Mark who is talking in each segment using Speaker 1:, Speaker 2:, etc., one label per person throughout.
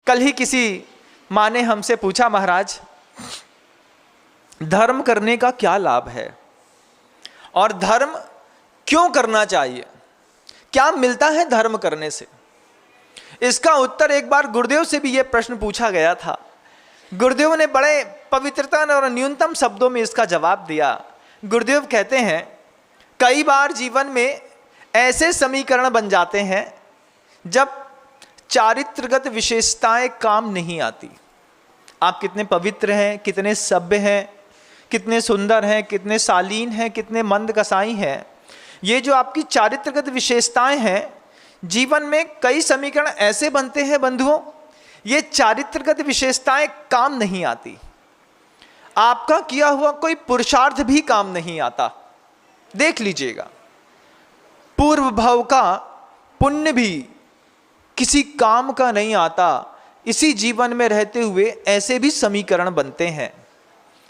Speaker 1: कल ही किसी माँ ने हमसे पूछा, महाराज धर्म करने का क्या लाभ है और धर्म क्यों करना चाहिए, क्या मिलता है धर्म करने से। इसका उत्तर एक बार गुरुदेव से भी यह प्रश्न पूछा गया था। गुरुदेव ने बड़े पवित्रता और न्यूनतम शब्दों में इसका जवाब दिया। गुरुदेव कहते हैं, कई बार जीवन में ऐसे समीकरण बन जाते हैं जब चारित्रगत विशेषताएं काम नहीं आती। आप कितने पवित्र हैं, कितने सभ्य हैं, कितने सुंदर हैं, कितने शालीन हैं, कितने मंद कसाई हैं, ये जो आपकी चारित्रगत विशेषताएं हैं, जीवन में कई समीकरण ऐसे बनते हैं बंधुओं, ये चारित्रगत विशेषताएं काम नहीं आती। आपका किया हुआ कोई पुरुषार्थ भी काम नहीं आता। देख लीजिएगा, पूर्व भाव का पुण्य भी किसी काम का नहीं आता। इसी जीवन में रहते हुए ऐसे भी समीकरण बनते हैं,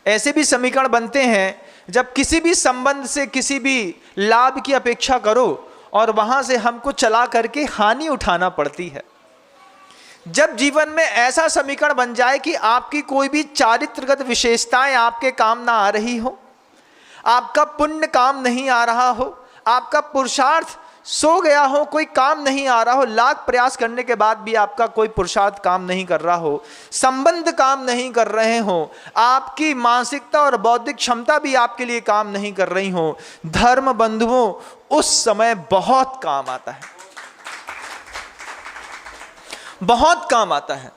Speaker 1: ऐसे भी समीकरण बनते हैं जब किसी भी संबंध से किसी भी लाभ की अपेक्षा करो और वहां से हमको चला करके हानि उठाना पड़ती है। जब जीवन में ऐसा समीकरण बन जाए कि आपकी कोई भी चारित्रगत विशेषताएं आपके काम ना आ रही हो, आपका पुण्य काम नहीं आ रहा हो, आपका पुरुषार्थ सो गया हो, कोई काम नहीं आ रहा हो, लाख प्रयास करने के बाद भी आपका कोई पुरुषार्थ काम नहीं कर रहा हो, संबंध काम नहीं कर रहे हो, आपकी मानसिकता और बौद्धिक क्षमता भी आपके लिए काम नहीं कर रही हो, धर्म बंधुओं उस समय बहुत काम आता है, बहुत काम आता है।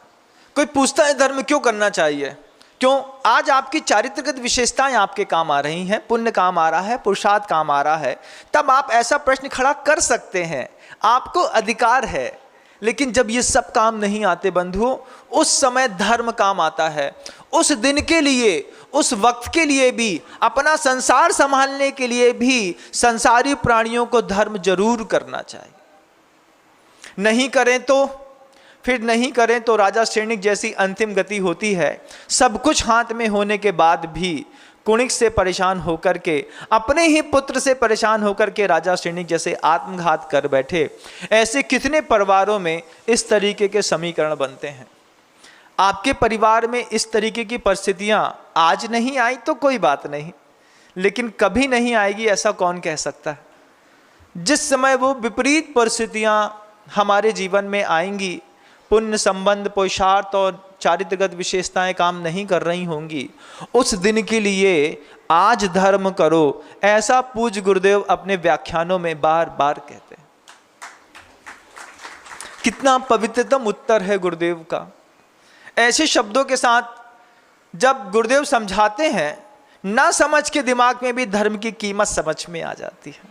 Speaker 1: कोई पूछता है धर्म क्यों करना चाहिए, क्यों? आज आपकी चारित्रगत विशेषताएं आपके काम आ रही हैं, पुण्य काम आ रहा है, पुरुषार्थ काम आ रहा है, तब आप ऐसा प्रश्न खड़ा कर सकते हैं, आपको अधिकार है। लेकिन जब ये सब काम नहीं आते बंधुओं, उस समय धर्म काम आता है। उस दिन के लिए, उस वक्त के लिए भी, अपना संसार संभालने के लिए भी संसारी प्राणियों को धर्म जरूर करना चाहिए। नहीं करें तो फिर नहीं करें तो राजा श्रेणिक जैसी अंतिम गति होती है। सब कुछ हाथ में होने के बाद भी कुणिक से परेशान होकर के, अपने ही पुत्र से परेशान होकर के राजा श्रेणिक जैसे आत्मघात कर बैठे। ऐसे कितने परिवारों में इस तरीके के समीकरण बनते हैं। आपके परिवार में इस तरीके की परिस्थितियां आज नहीं आई तो कोई बात नहीं, लेकिन कभी नहीं आएगी ऐसा कौन कह सकता है। जिस समय वो विपरीत परिस्थितियां हमारे जीवन में आएंगी, पुण्य संबंध, पुरुषार्थ और चारित्रगत विशेषताएं काम नहीं कर रही होंगी, उस दिन के लिए आज धर्म करो, ऐसा पूज्य गुरुदेव अपने व्याख्यानों में बार बार कहते हैं। कितना पवित्रतम उत्तर है गुरुदेव का। ऐसे शब्दों के साथ जब गुरुदेव समझाते हैं, ना समझ के दिमाग में भी धर्म की कीमत समझ में आ जाती है।